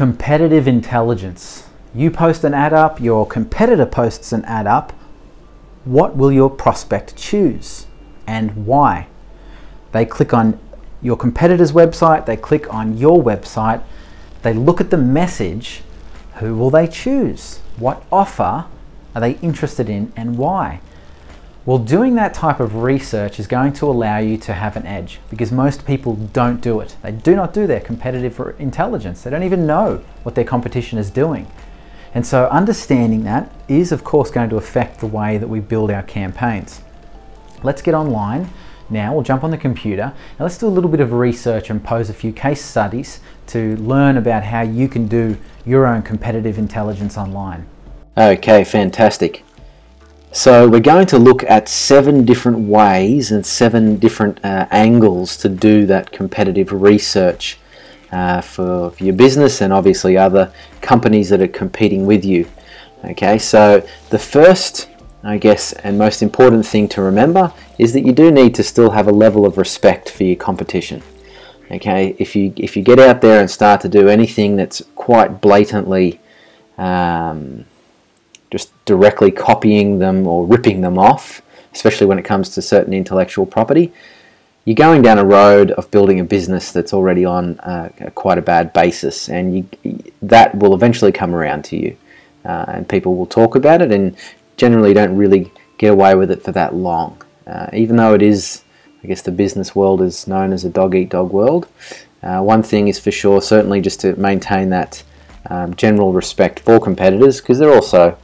Competitive intelligence. You post an ad up, your competitor posts an ad up. What will your prospect choose and why? They click on your competitor's website, they click on your website, they look at the message. Who will they choose? What offer are they interested in and why? Well, doing that type of research is going to allow you to have an edge because most people don't do it. They do not do their competitive intelligence. They don't even know what their competition is doing. And so understanding that is of course going to affect the way that we build our campaigns. Let's get online now. We'll jump on the computer and let's do a little bit of research and pose a few case studies to learn about how you can do your own competitive intelligence online. Okay, fantastic. So we're going to look at 7 different ways and 7 different angles to do that competitive research for your business and obviously other companies that are competing with you. Okay, so the first, I guess, and most important thing to remember is that you do need to still have a level of respect for your competition. Okay, if you get out there and start to do anything that's quite blatantly just directly copying them or ripping them off, especially when it comes to certain intellectual property, you're going down a road of building a business that's already on quite a bad basis, and that will eventually come around to you, and people will talk about it and generally don't really get away with it for that long. Even though it is, I guess the business world is known as a dog-eat-dog world, one thing is for sure, certainly just to maintain that general respect for competitors, because they're also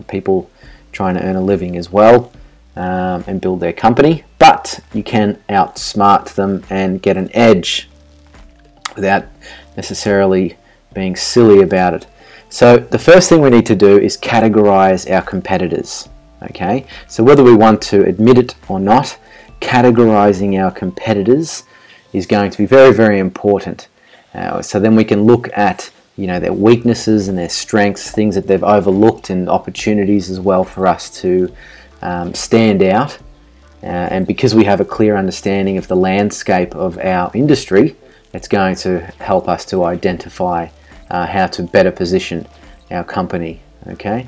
people trying to earn a living as well and build their company, but you can outsmart them and get an edge without necessarily being silly about it. So the first thing we need to do is categorize our competitors. Okay, so whether we want to admit it or not, categorizing our competitors is going to be very, very important. So then we can look at their weaknesses and their strengths, things that they've overlooked, and opportunities as well for us to stand out. And because we have a clear understanding of the landscape of our industry, it's going to help us to identify how to better position our company. Okay.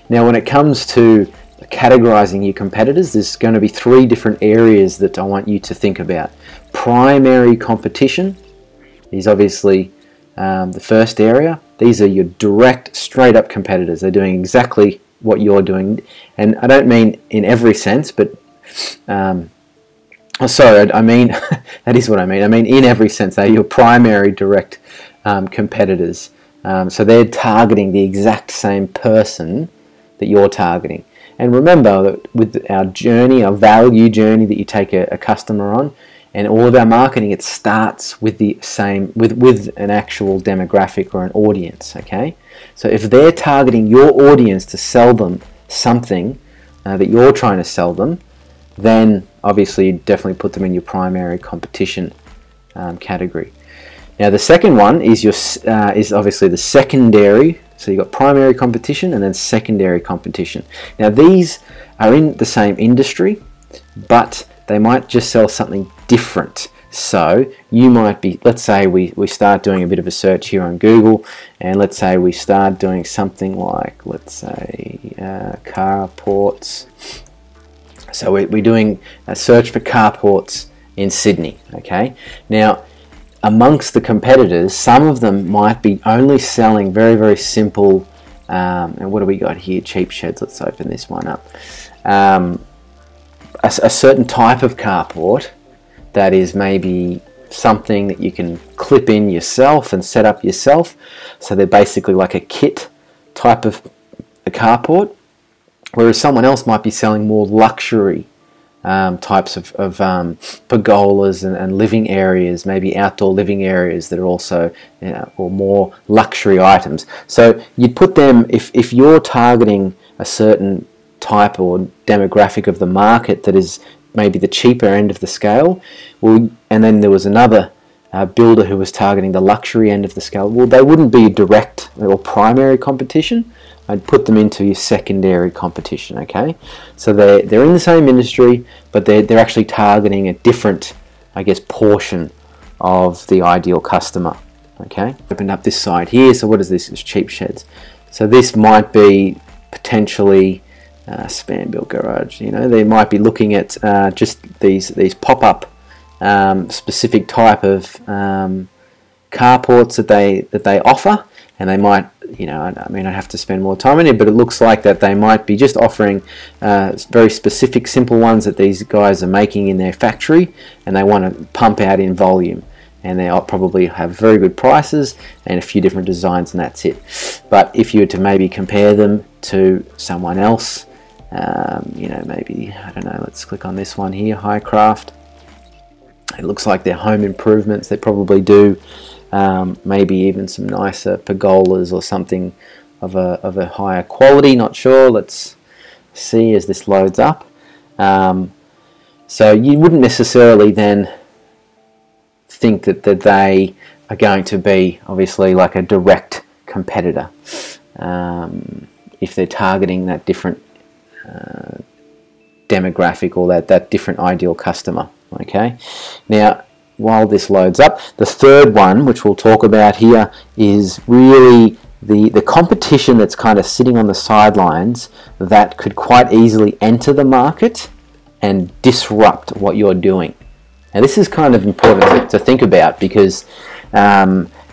Now, when it comes to categorizing your competitors, there's going to be 3 different areas that I want you to think about. Primary competition is obviously the first area. These are your direct, straight up competitors. They're doing exactly what you're doing, and I don't mean in every sense, but sorry, I mean that is what I mean. I mean in every sense. They're your primary direct competitors. So they're targeting the exact same person that you're targeting. And remember that with our journey, our value journey that you take a customer on, and all of our marketing, it starts with the same, with an actual demographic or an audience. Okay, so if they're targeting your audience to sell them something that you're trying to sell them, then obviously you definitely put them in your primary competition category. Now the second one is is obviously the secondary. So you've got primary competition and then secondary competition. Now these are in the same industry, but they might just sell something different. So you might be, let's say we start doing a bit of a search here on Google, and let's say we start doing something like, let's say carports. So we're doing a search for carports in Sydney. Okay, now amongst the competitors, some of them might be only selling very, very simple, and what do we got here? Cheap sheds. Let's open this one up. A certain type of carport that is maybe something that you can clip in yourself and set up yourself. So they're basically like a kit type of a carport, whereas someone else might be selling more luxury types of pergolas and living areas, maybe outdoor living areas that are also or more luxury items. So you'd put them, if you're targeting a certain type or demographic of the market that is maybe the cheaper end of the scale, well, and then there was another builder who was targeting the luxury end of the scale, well, they wouldn't be direct or primary competition. I'd put them into your secondary competition. Okay, so they're in the same industry, but they're actually targeting a different, I guess, portion of the ideal customer. Okay, opened up this side here. So what is this? It's cheap sheds. So this might be potentially Spam Built Garage. You know, they might be looking at just these pop-up specific type of carports that they offer, and they might, you know, I mean, I'd have to spend more time on it, but it looks like that they might be just offering very specific, simple ones that these guys are making in their factory, and they want to pump out in volume. And they'll probably have very good prices and a few different designs, and that's it. But if you were to maybe compare them to someone else, you know, maybe, I don't know, let's click on this one here, Highcraft. It looks like they're home improvements. They probably do maybe even some nicer pergolas or something of a higher quality, not sure. Let's see as this loads up. So you wouldn't necessarily then think that they are going to be obviously like a direct competitor if they're targeting that different demographic or that different ideal customer. Okay, now while this loads up, the third one, which we'll talk about here, is really the competition that's kind of sitting on the sidelines that could quite easily enter the market and disrupt what you're doing. Now this is kind of important to think about, because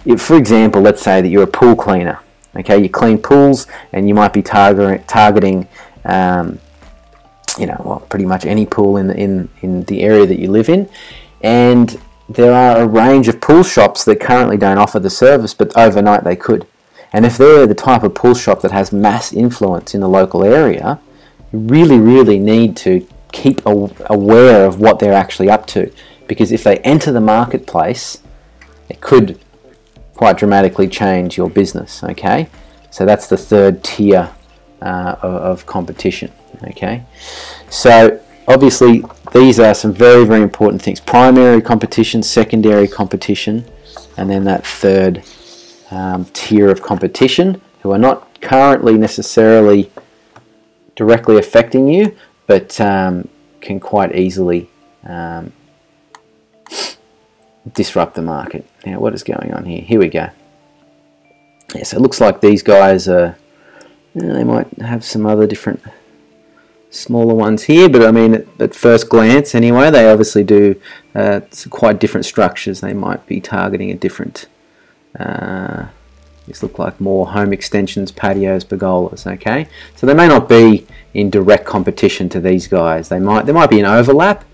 if, for example, let's say that you're a pool cleaner. Okay, you clean pools, and you might be targeting you know, well, pretty much any pool in the area that you live in, and there are a range of pool shops that currently don't offer the service, but overnight they could. And if they're the type of pool shop that has mass influence in the local area, you really need to keep aware of what they're actually up to, because if they enter the marketplace, it could quite dramatically change your business. Okay, so that's the third tier of competition. Okay, so obviously these are some very important things: primary competition, secondary competition, and then that third tier of competition, who are not currently necessarily directly affecting you, but can quite easily disrupt the market. Now, what is going on here? Here we go. Yeah, so it looks like these guys are, they might have some other different smaller ones here, but I mean, at first glance anyway, they obviously do quite different structures. They might be targeting a different, these look like more home extensions, patios, pergolas. Okay, so they may not be in direct competition to these guys. There might be an overlap,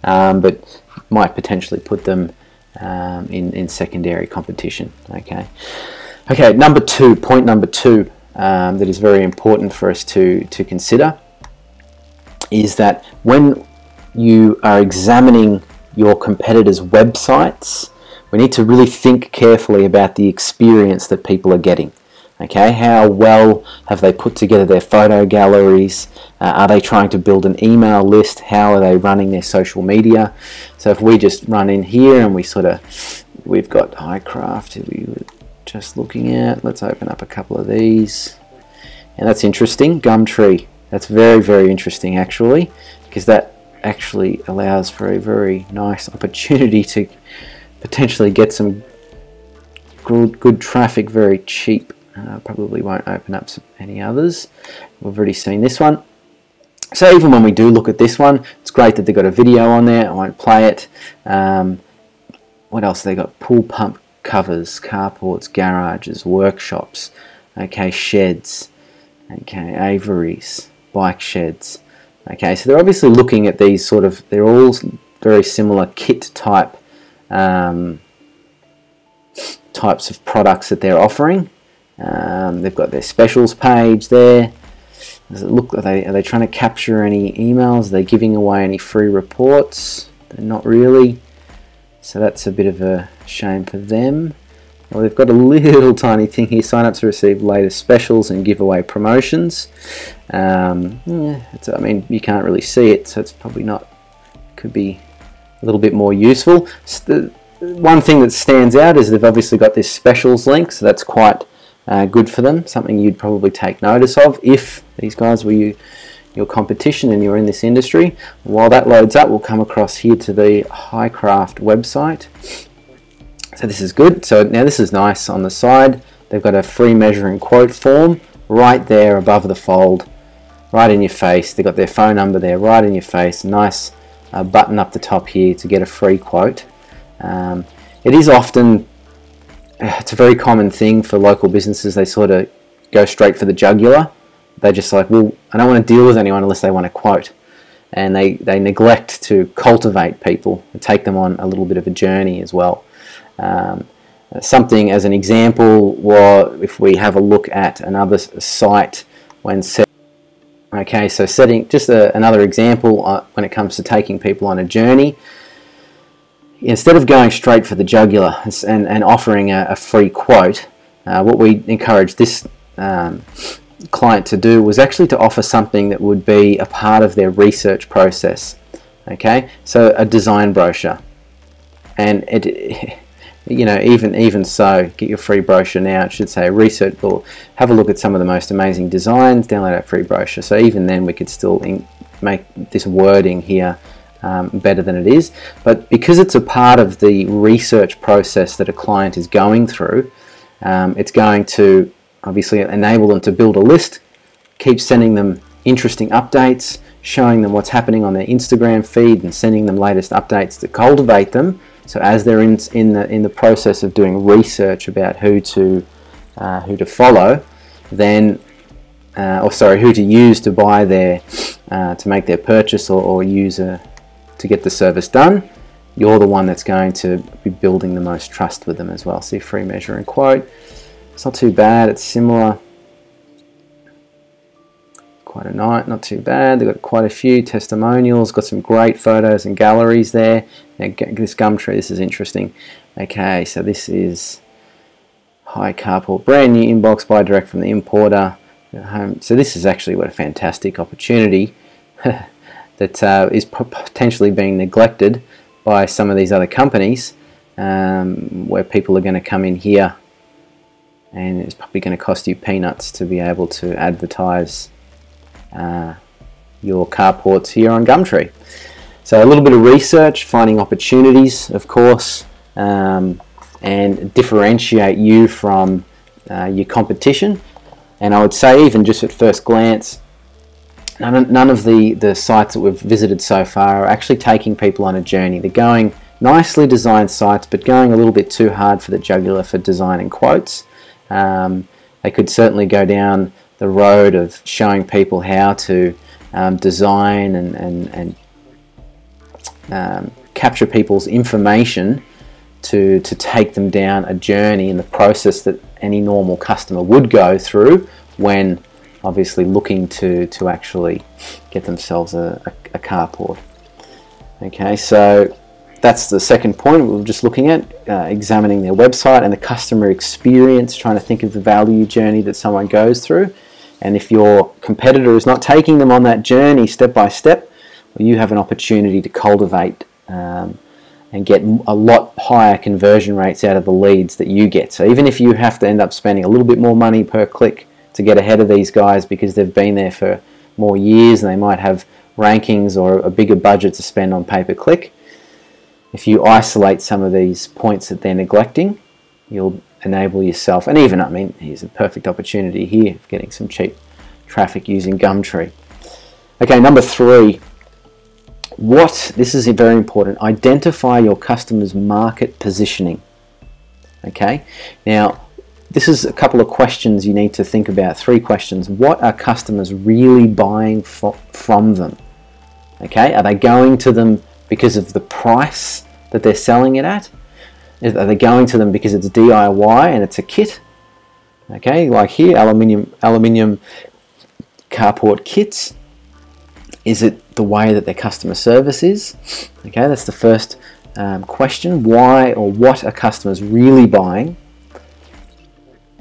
but might potentially put them in secondary competition. Okay, point number two that is very important for us to consider is that when you are examining your competitors' websites, we need to really think carefully about the experience that people are getting. Okay, how well have they put together their photo galleries? Are they trying to build an email list? How are they running their social media? So if we just run in here and we've got Highcraft who we were just looking at. Let's open up a couple of these. And that's interesting, Gumtree. That's very interesting actually, because that actually allows for a very nice opportunity to potentially get some good traffic very cheap. Probably won't open up any others. We've already seen this one. So even when we do look at this one, it's great that they've got a video on there. I won't play it. What else they got? Pool pump covers, carports, garages, workshops, okay, sheds, okay, aviaries, bike sheds. Okay, so they're obviously looking at these sort of, they're all very similar kit type types of products that they're offering. They've got their specials page there. Does it look, are they trying to capture any emails? Are they giving away any free reports? They're not really. So that's a bit of a shame for them. Well, they've got a little tiny thing here: sign up to receive latest specials and giveaway promotions. I mean, you can't really see it, so it's probably not, could be a little bit more useful. One thing that stands out is they've obviously got this specials link, so that's quite good for them, something you'd probably take notice of if these guys were your competition and you're in this industry. While that loads up, we'll come across here to the Highcraft website. So this is good. So now this is nice on the side. They've got a free measure and quote form right there above the fold, right in your face. They've got their phone number there right in your face. Nice button up the top here to get a free quote. It is often, it's a very common thing for local businesses. They sort of go straight for the jugular. They're just like, well, I don't want to deal with anyone unless they want a quote. And they neglect to cultivate people and take them on a little bit of a journey as well. Something as an example, or if we have a look at another site when setting, okay, so setting just another example when it comes to taking people on a journey, instead of going straight for the jugular and offering a free quote, what we encourage this client to do was actually to offer something that would be a part of their research process. Okay, so a design brochure, and you know, even so, get your free brochure now. It should say research, or have a look at some of the most amazing designs, download that free brochure. So even then we could still make this wording here better than it is, but because it's a part of the research process that a client is going through, it's going to obviously enable them to build a list, keep sending them interesting updates, showing them what's happening on their Instagram feed and sending them latest updates to cultivate them. So as they're in the process of doing research about who to follow, then who to use to buy their to make their purchase or use to get the service done, you're the one that's going to be building the most trust with them as well. See, free measure and quote. It's not too bad. It's similar. Quite a night, not too bad. They've got quite a few testimonials, got some great photos and galleries there. Now, this Gumtree, this is interesting. Okay, so this is Hi Carport, brand new inbox, buy direct from the importer. So this is actually what a fantastic opportunity that is potentially being neglected by some of these other companies, where people are going to come in here, and it's probably going to cost you peanuts to be able to advertise your carports here on Gumtree. So a little bit of research, finding opportunities, of course, and differentiate you from your competition. And I would say, even just at first glance, none of the sites that we've visited so far are actually taking people on a journey. They're going nicely designed sites, but going a little bit too hard for the jugular for design and quotes. They could certainly go down the road of showing people how to design and capture people's information to take them down a journey in the process that any normal customer would go through when obviously looking to actually get themselves a carport. Okay, so that's the second point we were just looking at, examining their website and the customer experience, trying to think of the value journey that someone goes through. And if your competitor is not taking them on that journey step by step, well, you have an opportunity to cultivate and get a lot higher conversion rates out of the leads that you get. So even if you have to end up spending a little bit more money per click to get ahead of these guys because they've been there for more years and they might have rankings or a bigger budget to spend on pay-per-click, if you isolate some of these points that they're neglecting, you'll enable yourself, and even, I mean, here's a perfect opportunity here of getting some cheap traffic using Gumtree. Okay, number 3, this is very important, identify your customer's market positioning. Okay, now this is a couple of questions you need to think about, 3 questions. What are customers really buying from them? Okay, are they going to them because of the price that they're selling it at? Are they going to them because it's DIY and it's a kit? Okay, like here, aluminium carport kits. Is it the way that their customer service is? Okay, that's the first question. Why or what are customers really buying?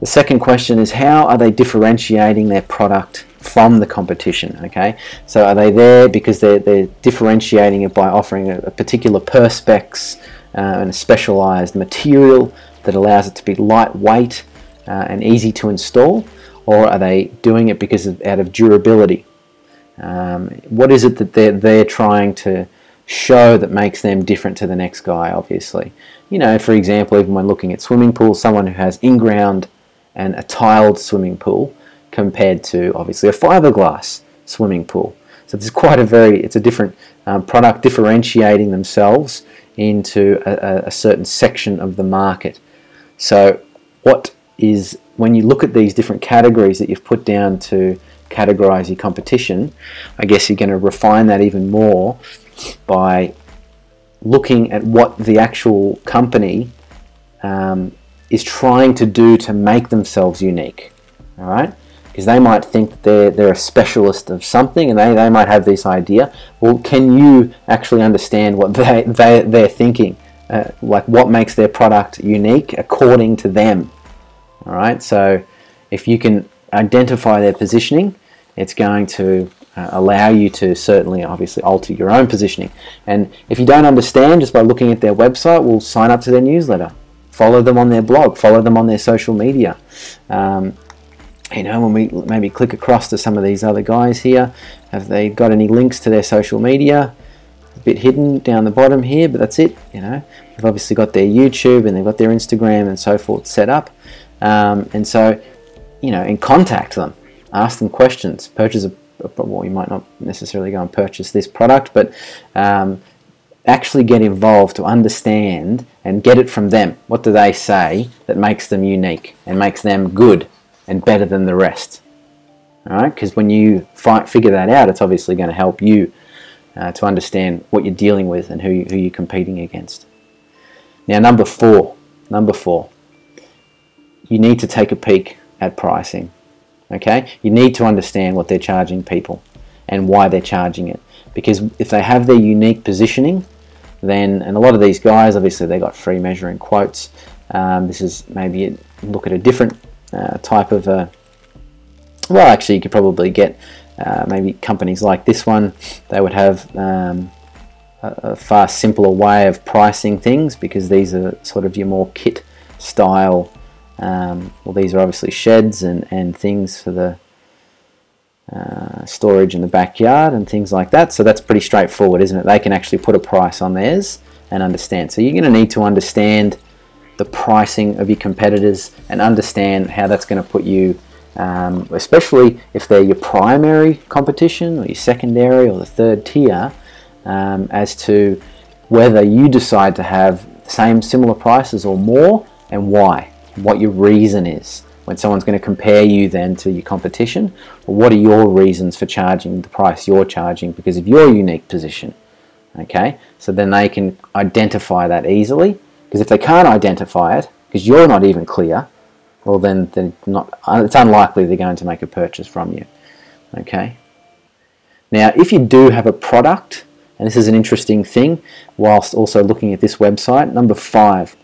The second question is, how are they differentiating their product from the competition? Okay, so are they there because they're differentiating it by offering a particular perspex and a specialized material that allows it to be lightweight and easy to install, or are they doing it because out of durability? What is it that they're trying to show that makes them different to the next guy, obviously? you know, for example, even when looking at swimming pools, someone who has in-ground and a tiled swimming pool compared to obviously a fiberglass swimming pool. So there's quite it's a different product differentiating themselves into a certain section of the market. So when you look at these different categories that you've put down to categorize your competition, I guess you're going to refine that even more by looking at what the actual company is trying to do to make themselves unique. All right, because they might think they're a specialist of something, and they might have this idea. Well, can you actually understand what they're thinking? Like what makes their product unique according to them? All right, so if you can identify their positioning, it's going to allow you to certainly obviously alter your own positioning. And if you don't understand just by looking at their website, we'll sign up to their newsletter, follow them on their blog, follow them on their social media. You know, when we maybe click across to some of these other guys here, have they got any links to their social media? A bit hidden down the bottom here, but that's it. You know, they've obviously got their YouTube and they've got their Instagram and so forth set up. And so, you know, and contact them, ask them questions, purchase well, you might not necessarily go and purchase this product, but actually get involved to understand and get it from them. What do they say that makes them unique and makes them good and better than the rest? All right, because when you figure that out, it's obviously going to help you to understand what you're dealing with and who you're competing against. Now, number four, you need to take a peek at pricing. Okay, you need to understand what they're charging people and why they're charging it, because if they have their unique positioning, then, and a lot of these guys, obviously they got free measuring quotes. This is maybe look at a different type of well, actually you could probably get maybe companies like this one. They would have a far simpler way of pricing things, because these are sort of your more kit style. Well, these are obviously sheds and things for the storage in the backyard and things like that. So that's pretty straightforward, isn't it? They can actually put a price on theirs and understand. So you're going to need to understand the pricing of your competitors and understand how that's going to put you, especially if they're your primary competition or your secondary or the third tier, as to whether you decide to have the same similar prices or more, and why. What your reason is. When someone's going to compare you then to your competition, well, what are your reasons for charging the price you're charging because of your unique position? Okay, so then they can identify that easily, because if they can't identify it because you're not even clear, well then it's unlikely they're going to make a purchase from you. Okay, now if you do have a product, and this is an interesting thing whilst also looking at this website, number 5,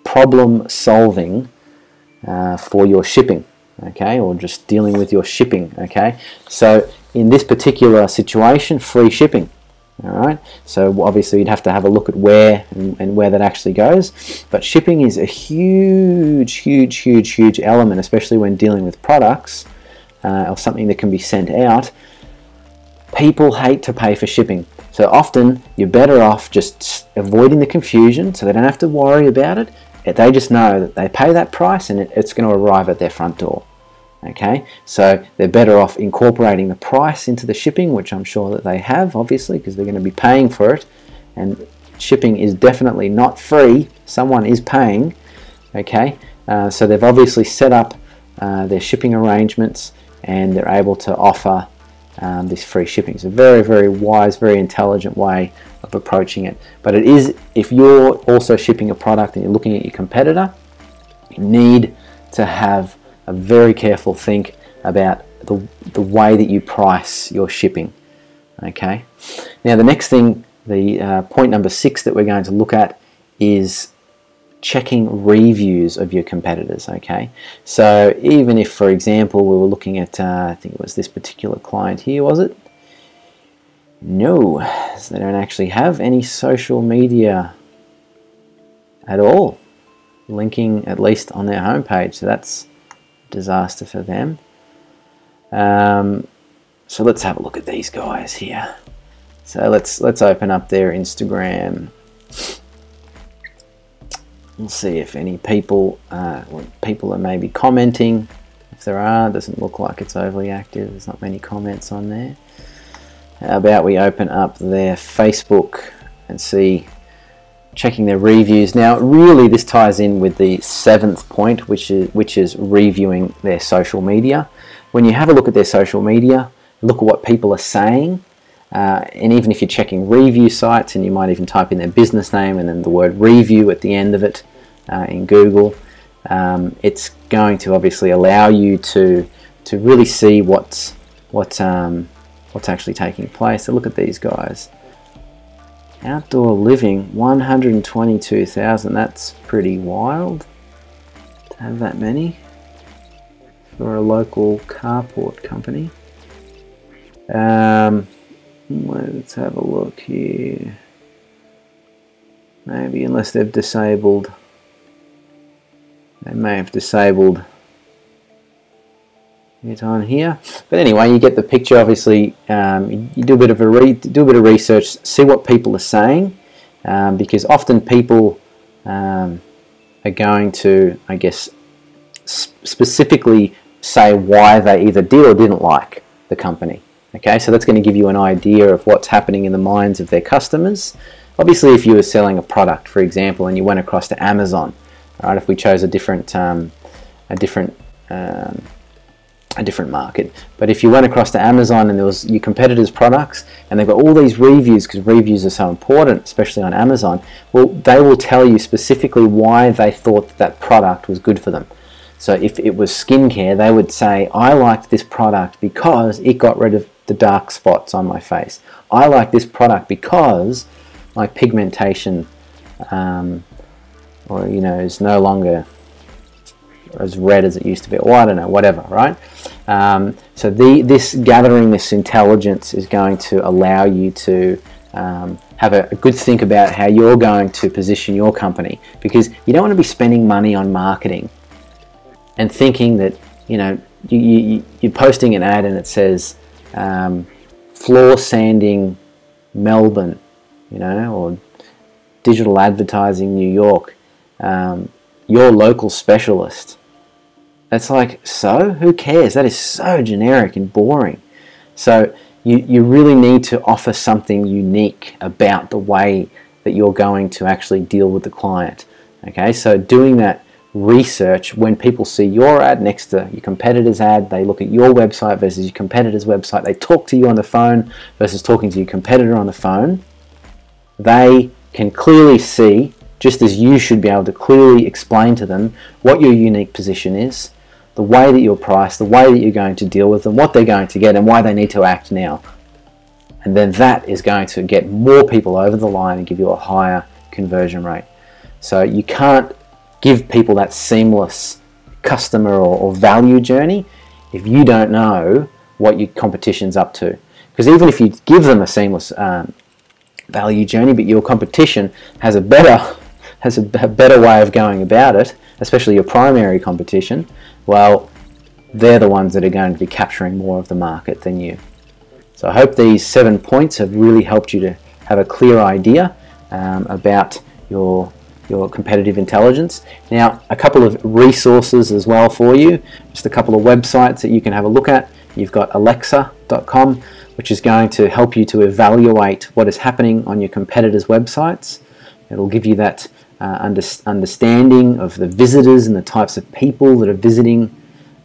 problem solving for your shipping, okay, or just dealing with your shipping. Okay, so in this particular situation, free shipping. All right, so obviously you'd have to have a look at where and where that actually goes, but shipping is a huge element, especially when dealing with products or something that can be sent out. People hate to pay for shipping. So often you're better off just avoiding the confusion, so they don't have to worry about it. They just know that they pay that price and it's going to arrive at their front door. Okay, so they're better off incorporating the price into the shipping, which I'm sure that they have, obviously, because they're going to be paying for it. And shipping is definitely not free. Someone is paying. Okay, so they've obviously set up their shipping arrangements, and they're able to offer this free shipping. It's a very wise, very intelligent way of approaching it. But it is, if you're also shipping a product and you're looking at your competitor, you need to have a very careful think about the way that you price your shipping. Okay. Now the next thing, the point number 6 that we're going to look at is checking reviews of your competitors. Okay, so even if, for example, we were looking at I think it was this particular client here, was it? No, so they don't actually have any social media at all linking, at least on their homepage, so that's a disaster for them. So let's have a look at these guys here. So let's open up their Instagram. We'll see if any people are maybe commenting. If there are, it doesn't look like it's overly active. There's not many comments on there. How about we open up their Facebook and see, checking their reviews. Now, really, this ties in with the 7th point, which is reviewing their social media. When you have a look at their social media, look at what people are saying, and even if you're checking review sites, and you might even type in their business name and then the word review at the end of it in Google, it's going to obviously allow you to really see what's actually taking place. So look at these guys. Outdoor living, 122,000. That's pretty wild to have that many for a local carport company. Let's have a look here. Maybe, unless they've disabled, they may have disabled it on here. But anyway, you get the picture. Obviously, you do a bit of research, see what people are saying, because often people are going to, I guess, specifically say why they either did or didn't like the company. Okay, so that's going to give you an idea of what's happening in the minds of their customers. Obviously, if you were selling a product, for example, and you went across to Amazon, right? If we chose a different market, but if you went across to Amazon and there was your competitors' products, and they've got all these reviews, because reviews are so important, especially on Amazon, well, they will tell you specifically why they thought that product was good for them. So if it was skincare, they would say, I liked this product because it got rid of the dark spots on my face. I like this product because my pigmentation is no longer as red as it used to be, or I don't know, whatever, right? So this gathering this intelligence is going to allow you to have a good think about how you're going to position your company, because you don't want to be spending money on marketing and thinking that, you're posting an ad and it says floor sanding Melbourne, or digital advertising New York, your local specialist. That's like, so who cares? That is so generic and boring. So you really need to offer something unique about the way that you're going to actually deal with the client. Okay, so doing that research, when people see your ad next to your competitor's ad, they look at your website versus your competitor's website, they talk to you on the phone versus talking to your competitor on the phone, they can clearly see, just as you should be able to clearly explain to them what your unique position is, the way that you're priced, the way that you're going to deal with them, what they're going to get, and why they need to act now. And then that is going to get more people over the line and give you a higher conversion rate. So you can't give people that seamless customer or value journey if you don't know what your competition's up to. Because even if you give them a seamless value journey, but your competition has a better way of going about it, especially your primary competition, well, they're the ones that are going to be capturing more of the market than you. So I hope these 7 points have really helped you to have a clear idea about your competitive intelligence. Now, a couple of resources as well for you, just a couple of websites that you can have a look at. You've got Alexa.com, which is going to help you to evaluate what is happening on your competitors' websites. It'll give you that understanding of the visitors and the types of people that are visiting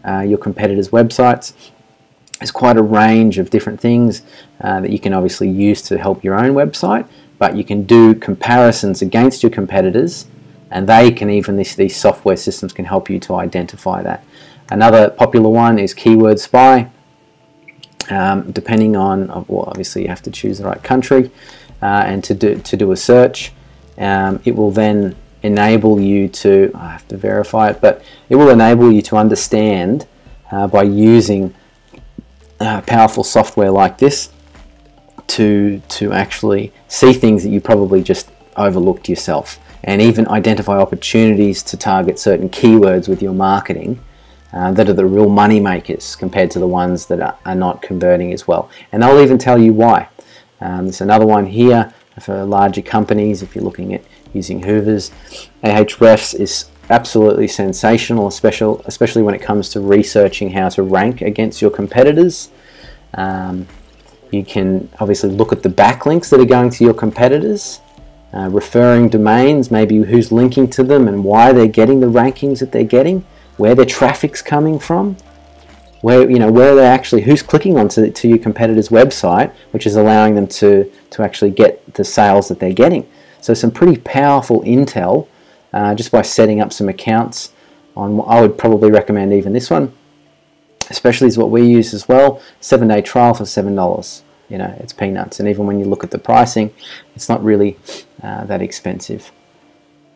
your competitors' websites. There's quite a range of different things that you can obviously use to help your own website, but you can do comparisons against your competitors, and they can even, these software systems can help you to identify that. Another popular one is Keyword Spy. Depending on, well, obviously you have to choose the right country, and to do a search, it will then enable you to, I have to verify it, but it will enable you to understand by using powerful software like this to actually see things that you probably just overlooked yourself, and even identify opportunities to target certain keywords with your marketing that are the real money makers compared to the ones that are not converting as well. And they'll even tell you why. There's another one here for larger companies. If you're looking at using Hoovers. Ahrefs is absolutely sensational, especially when it comes to researching how to rank against your competitors. You can obviously look at the backlinks that are going to your competitors, referring domains, maybe who's linking to them and why they're getting the rankings that they're getting, where their traffic's coming from, where they're actually, who's clicking onto your competitor's website, which is allowing them to actually get the sales that they're getting. So some pretty powerful intel just by setting up some accounts on. I would probably recommend even this one, especially is what we use as well. 7-day trial for $7. It's peanuts, and even when you look at the pricing, it's not really that expensive.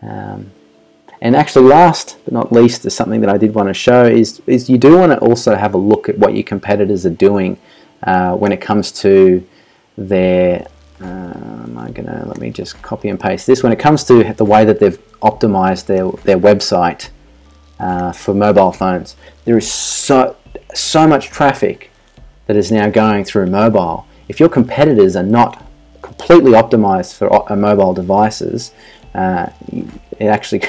And actually, last but not least, is something that I did want to show is you do want to also have a look at what your competitors are doing when it comes to their. Let me just copy and paste this. When it comes to the way that they've optimized their website for mobile phones, there is so much traffic that is now going through mobile. If your competitors are not completely optimized for mobile devices, it actually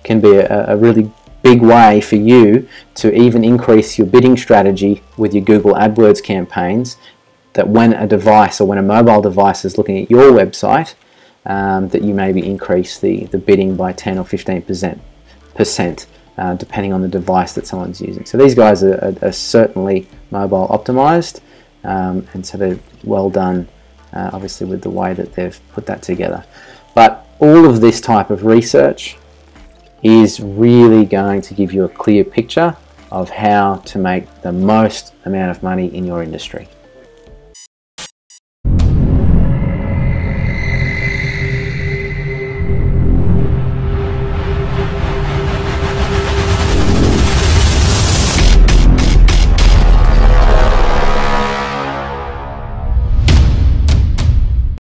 can be a really big way for you to even increase your bidding strategy with your Google AdWords campaigns, that when a device or when a mobile device is looking at your website, that you maybe increase the bidding by 10 or 15%, depending on the device that someone's using. So these guys are certainly mobile optimized, and so they're well done, obviously, with the way that they've put that together. But all of this type of research is really going to give you a clear picture of how to make the most amount of money in your industry.